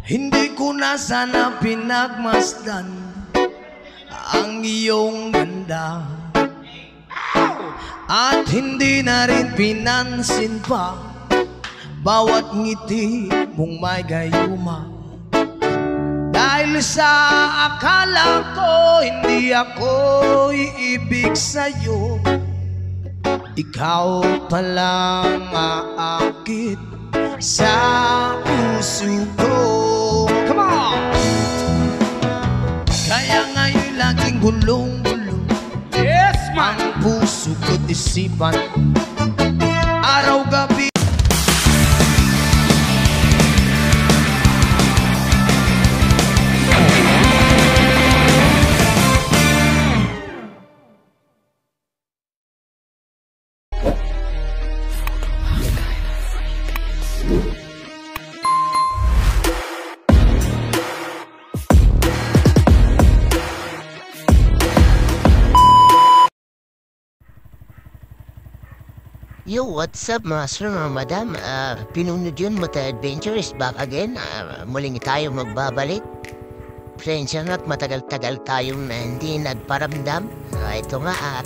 Hindi ko na sana pinagmasdan ang iyong ganda, at hindi na rin pinansin pa bawat ngiti mong may gayuma. Dahil sa akala ko hindi ako iibig sa'yo, ikaw palang aakit sa puso ko. Come on! Kaya ngayon laging gulong-gulong, yes, man, ang puso ko't isipan, araw-gabi. Yo, what's up mga sir, mga madam? Pinunod yun mo tayo adventure is back again. Muling tayo magbabalik. Pasensya na't matagal-tagal tayong hindi nagparamdam. Ito nga,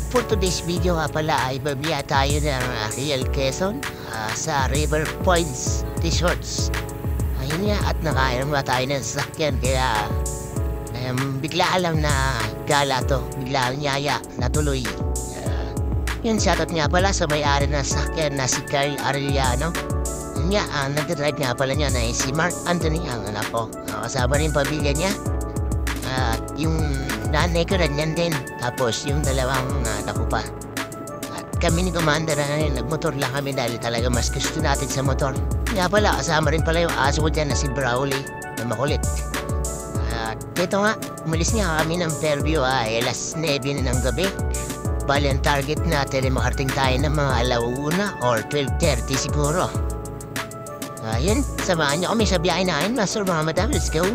for today's video nga pala ay babiya tayo ng Real Quezon sa River Points Resorts. Ayun nga, at nakairam nga tayo ng sasakyan kaya bigla alam na gala to, bigla nyaya natuloy. Yun, shoutout nga pala sa may-ari ng sasakyan na si Carl Arellano. Yun nga, nag-drive nga pala niya na si Mark Anthony, ang anak ko. Kasama rin pamilya niya. At yung nanay ko rin yan din. Tapos yung dalawang anak ko pa. At kami ni Commander na nagmotor lang kami dahil talaga mas gusto natin sa motor. Nga pala, kasama rin pala yung aso ko dyan na si Brawley na makulit. At ito nga, umalis nga kami ng Fairview alas 9 na ng gabi. Bali ang target natin ay makarating tayo ng mga 1:00 or 12:30 siguro. Ayun, samahan niyo kami sa biyahe natin, Master mga madam. Let's go!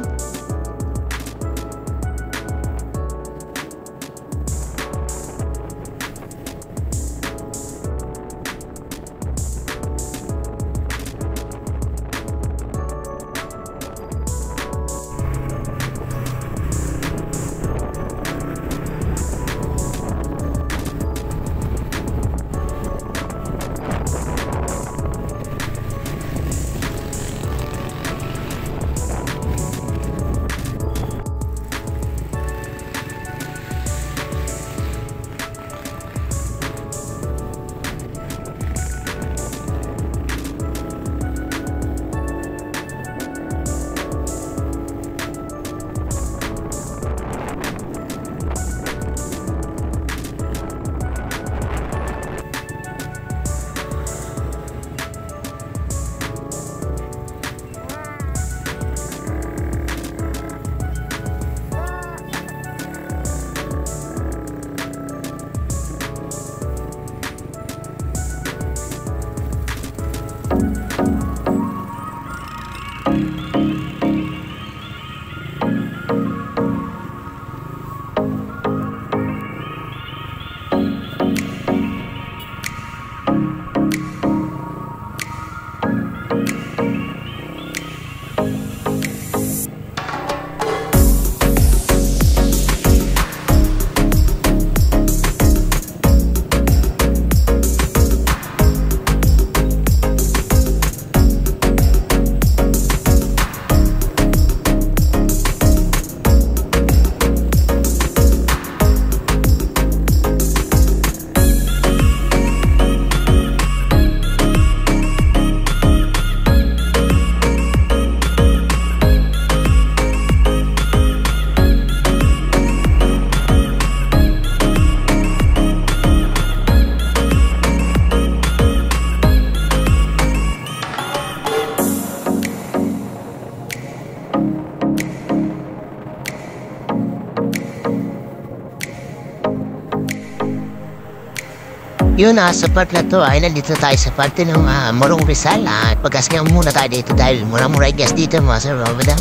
Yun, sa part na to ay nandito tayo sa parte ng Morong Rizal. Pagkas nga muna tayo dito dahil mura-mura gas dito mga sir, mga madam.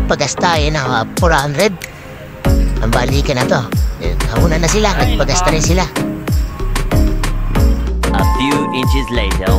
Pagkas tayo ng 400. Ang balikan na to. Nauna na sila, nagpagas na rin sila. A few inches later.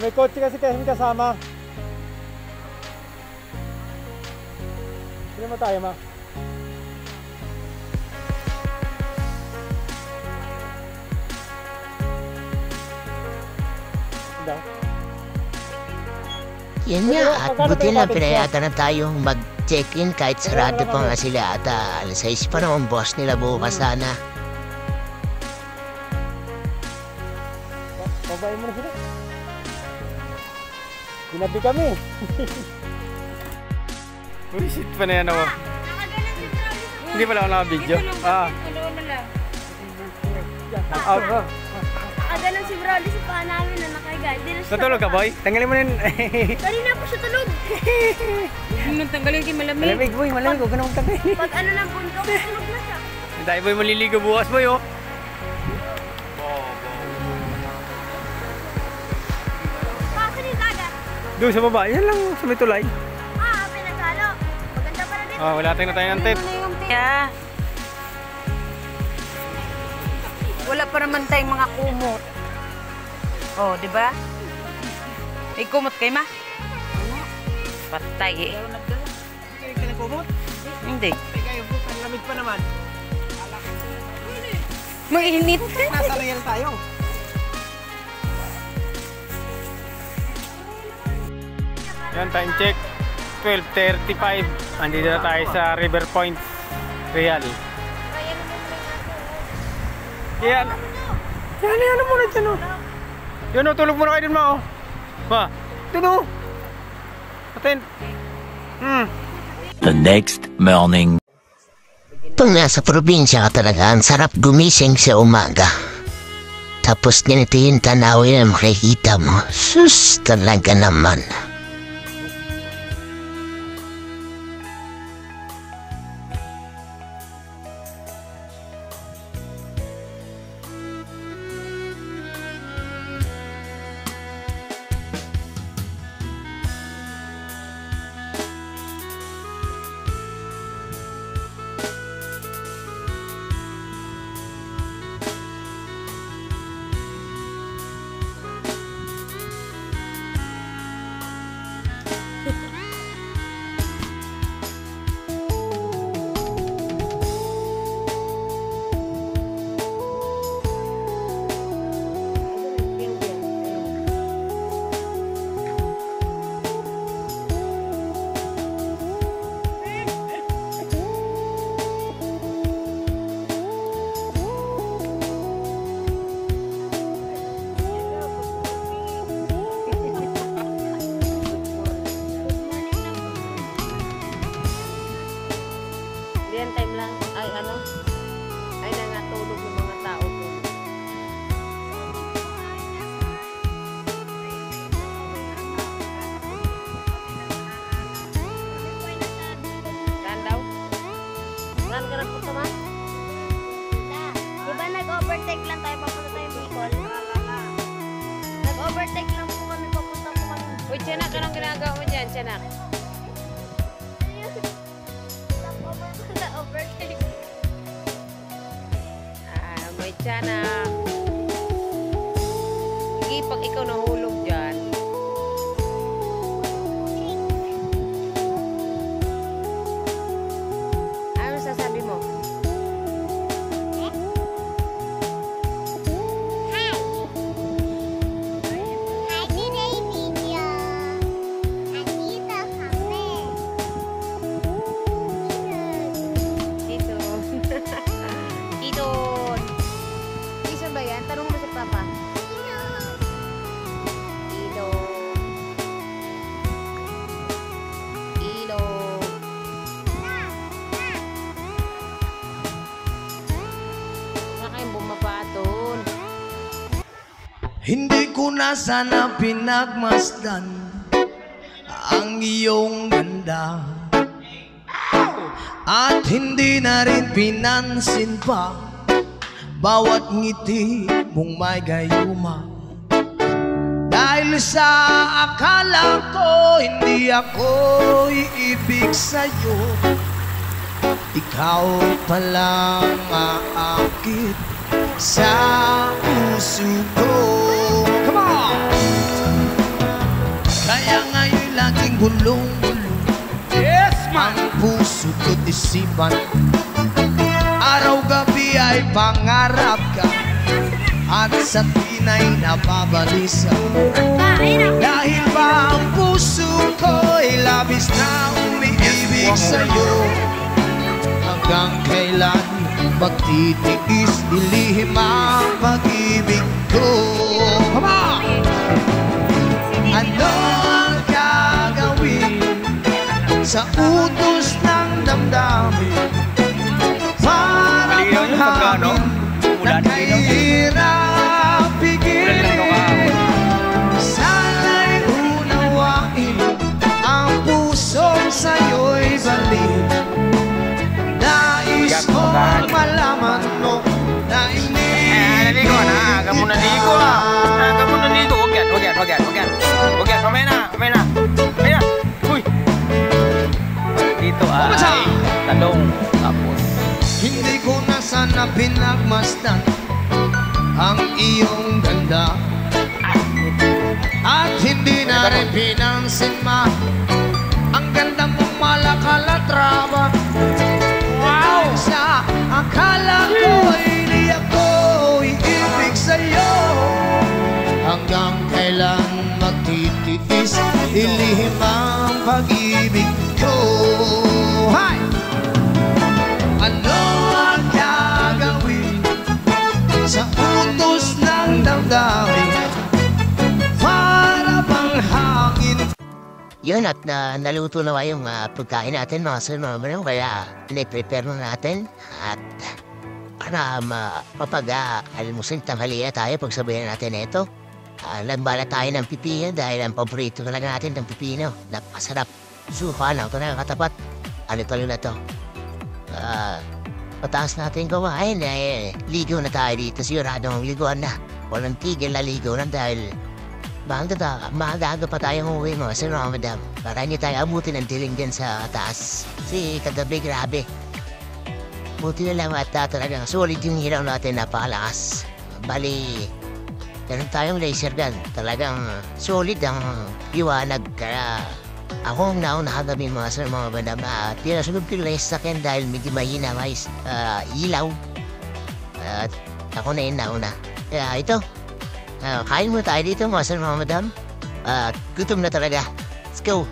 may kotse kasi kami kasama. Sino mo tayo, ma? Daw. Yan nga, at buti lang pinayata na tayong mag-check-in kahit sarado pa nga sila at alas 6 pa naman boss nila bukas sana. Babayin mo na sila. Ginabi kami. Bullshit pa na yan ako. Hindi pala ako naka-video. Out. Ganun si Brody sa paa namin na nakahiga. Natulog ka, boy? Tanggalin mo na yun. Kanina po siya tulog. Nung tanggalin kayo malamig. Malamig, boy. Malamig. Huwag ka na magtanggalin. Pag ano ng bundok, tulog na siya. Dahil, boy, maliligo bukas, boy, oh. Kasi ni dagat. Doon sa baba. Yan lang, sa may tulay. Pinaghalo. Maganda para din. Wala tayo na tayo ng tape. Yeah. Wala pa naman tayong mga kumot. Oh, di ba? May kumot kayo, ma? Patay eh. Hindi ka nagkumot? Hindi. Kayo, ang lamig pa naman. Mainit. Nasa real tayo. Yan, time check. 12:35. Andito na tayo sa River Point, Real. Yan. Yan, ano muna dyan, oh. Yan, oh, tulog muna kayo din, ma, oh. Ma, dun, oh. Atin. The next morning. Pag nasa probinsya ka talaga, ang sarap gumising sa umaga. Tapos ganito yung tanawin na makikita mo. Sus, talaga naman. Diyan time lang. Ay, ano? Ay, nangatulog yung mga tao ko. Saan daw? Saan ka nagpunta, ma? Diba nag-overtake lang tayo, papunta tayo Bicol? Nag-overtake lang po kami, papunta po kami. Uy, Tiyanak, anong ginagawa mo dyan, Tiyanak? Nag-overtake. May Tiyanak. Sige, pag ikaw nahulog dyan. Ano sasabi mo? Dito. Dito. Dito ba yan? Tanong mo sa papa. Dito. Dito. Wala kayong bumaba doon. Hindi ko na sana pinagmasdan ang iyong ganda, at hindi na rin pinansin pa bawat ngiti mong may gayuma. Dahil sa akala ko hindi ako iibig sa'yo, ikaw palang aakit sa puso ko. Come on! laging gulong-gulong. Ang puso ko't isipan, araw-gabi ay pangarap ka, at sa tinay nababalisa. Dahil ba ang puso ko'y labis na umiibig sa'yo, hanggang kailan magtitiis, ilihim ang pag-ibig ko. Come on! Ano ang gagawin sa utos ng damdamin para maghangin na kahirap pigilin? Sana'y unawain ang pusong sa'yo'y balin. Nais kong malaman mo na Naligo na. Agak mo naligo ah. Agak mo naligo. Wag yan. Mamaya na. Uy. Dito ay talong. Tapos. hindi ko na sana pinagmasdan ang iyong ganda, at hindi na rin pinansin ma ang ganda mong malakalatraba. Wow! Sa akala ko hindi ako iibig sa'yo, hanggang kailan magtitiis, ilihim ang pag-ibig ko. Hi! Ano ang gagawin sa utos ng damdamin para bang hangin? Yun, at naluto na yung pagkain natin mga sunod, kaya piniprepare na natin at para mapag-almusing tanghaliya tayo pagsabihin natin ito. Lambala tayo ng pipino dahil ang paborito talaga natin ng pipino. Napakasarap. Suka lang ito na katapat. Ano talo na to? Pataas natin gawain ligo na tayo dito. Siguradong liguan na. Walang tigil na ligo na dahil maaga pa tayong uwi mga sir mga madam. Para hindi tayo abutin ng diling din sa taas. Kasi kagabi grabe. Buti na lang at talagang solid yung hilaw natin, napakalakas. Bali, meron tayong laser gun. Talagang solid ang liwanag. Kaya ako ang nauna kagabi mga sir mga madam. Pinasunod ko yung laser gun dahil medyo mahina mais ilaw. At ako na yung nauna. Kaya ito. Kain mo tayo dito mga sir mga madam. Gutom na talaga. Let's go.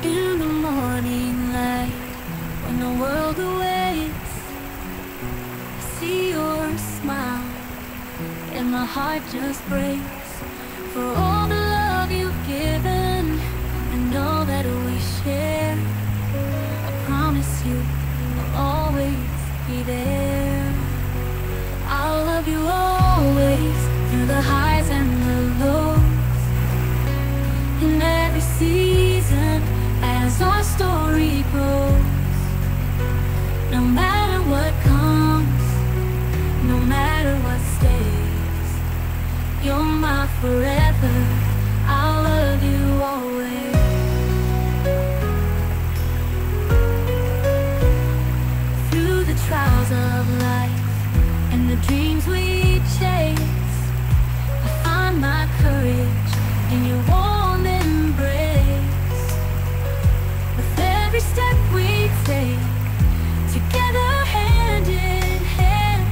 In the morning light, when the world awakes, I see your smile, and my heart just breaks for all the love you've given and all that we share. I promise you I'll always be there. I'll love you always through the highs and the lows, in every season as our story grows. No matter what comes, no matter matter what stays. You're my forever, I'll love you always. Through the trials of life and the dreams we chase, I find my courage in your warm embrace. With every step we take, together hand in hand,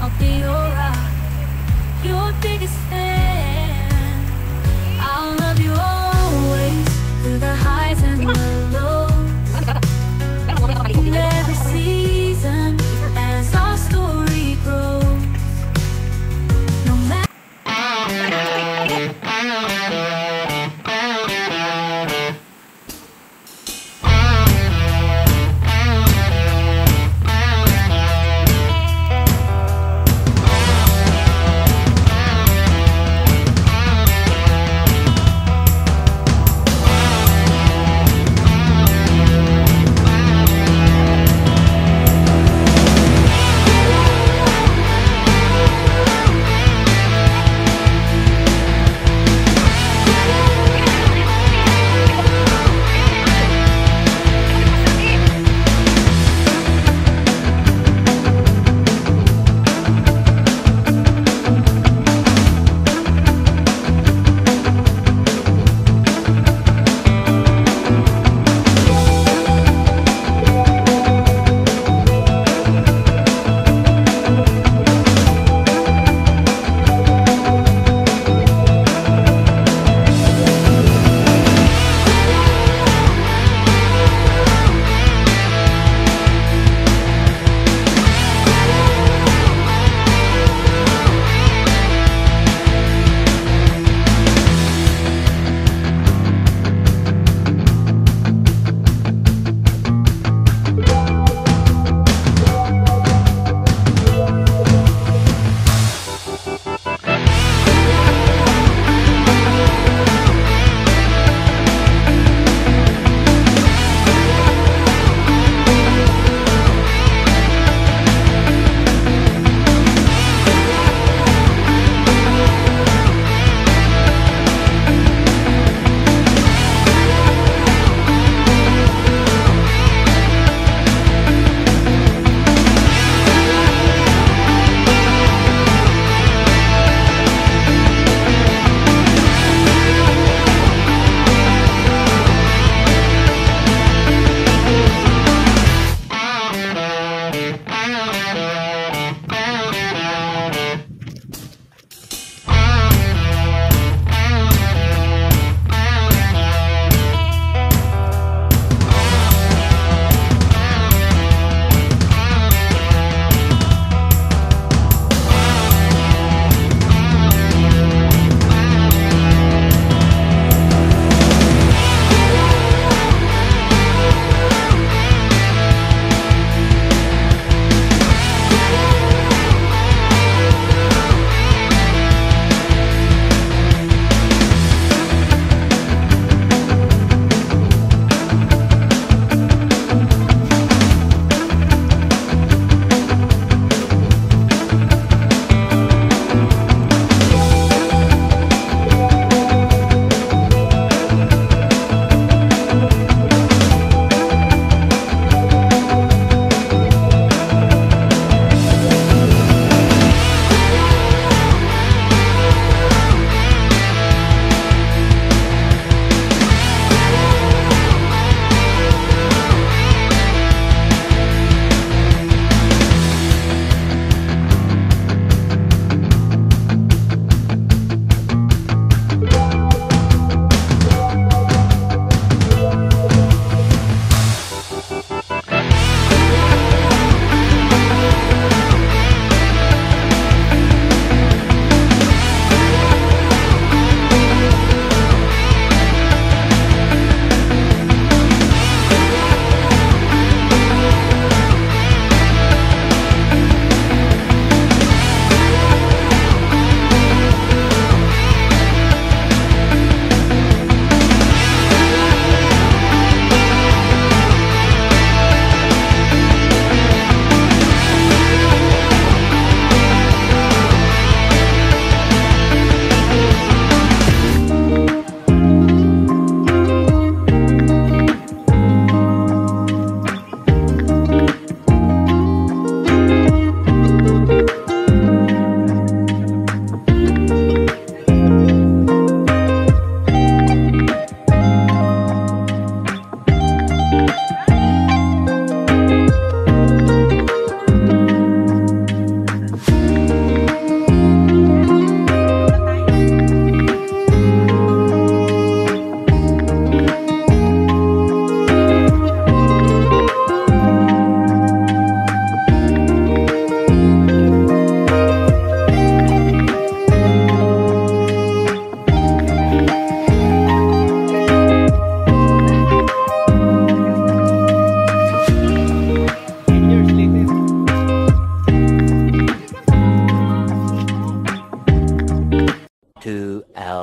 I'll be your rock, your biggest fan. I'll love you always, through the highs and the lows. In every season, as our story grows. No matter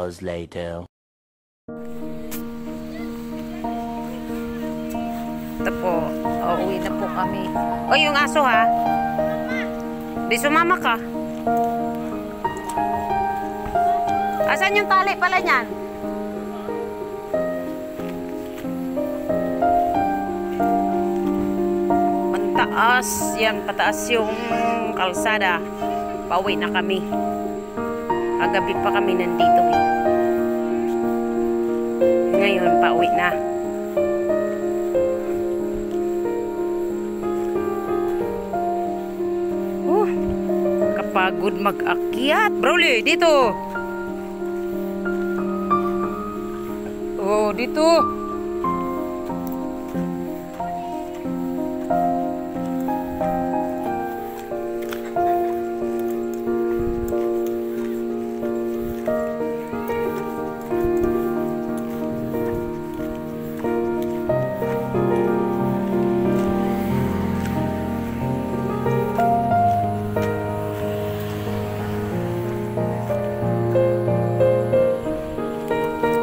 hours later. Ito po, uwi na po kami. O, yung aso ha. Di sumama ka. Asan yung tali pala niyan? Pantaas. Yan, pataas yung kalsada. Pauwi na kami. Agabi pa kami nandito eh. Ngayon, pauwi na. Kapagod mag-akyat. Broly, dito. Oh, dito.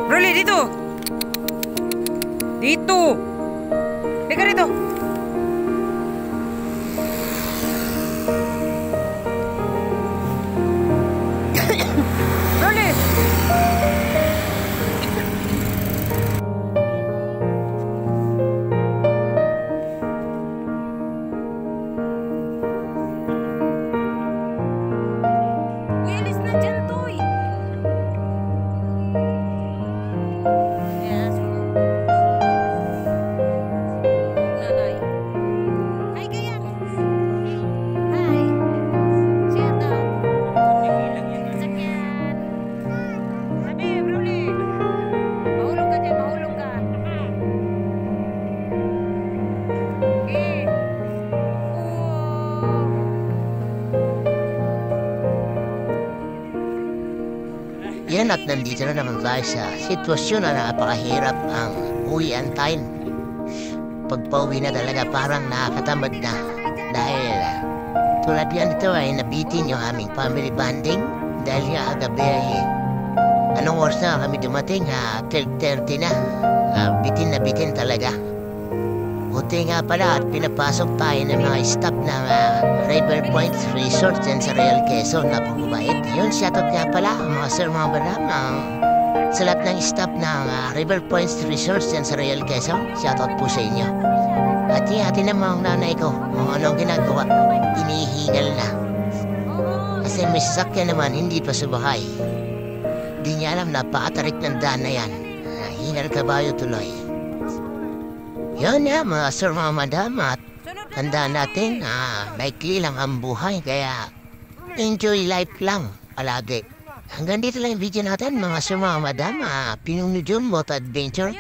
Broly, dito. Dito. Dika dito. Broly. Wilis na dyan, Toy. Yan at nandito na naman tayo sa sitwasyon na napakahirap ang uwian time. Pagpauwi na talaga parang nakakatamad na. Dahil tulad yan ito ay nabitin yung aming family bonding. Dahil nga agabi ay anong oras na kami dumating? 12:30 na. Bitin na bitin talaga. Buti nga pala at pinapasok tayo ng mga staff ng River Point Resort dyan sa Real Quezon. Napakabait. Yun, shoutout nga pala mga sir, mga madam. Sa lahat ng staff ng River Point Resort dyan sa Real Quezon, shoutout po sa inyo. At yung atin ng mga nanay ko, mga anong ginagawa, inihingal na. Kasi may sasakyan naman, hindi pa sumakay. Di niya alam, napakatarik ng daan na yan. Hingal kabayo tuloy. Yan nga mga sir, mga madam, at tandaan natin, maikli lang ang buhay, kaya enjoy life lang palagi. Hanggang dito lang yung video natin mga sir, mga madam, Pinunudyon Moto Adventure.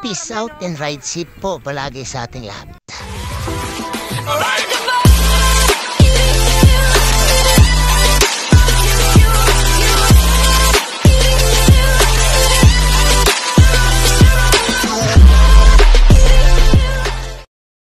Peace out and ride safe po palagi sa ating lahat.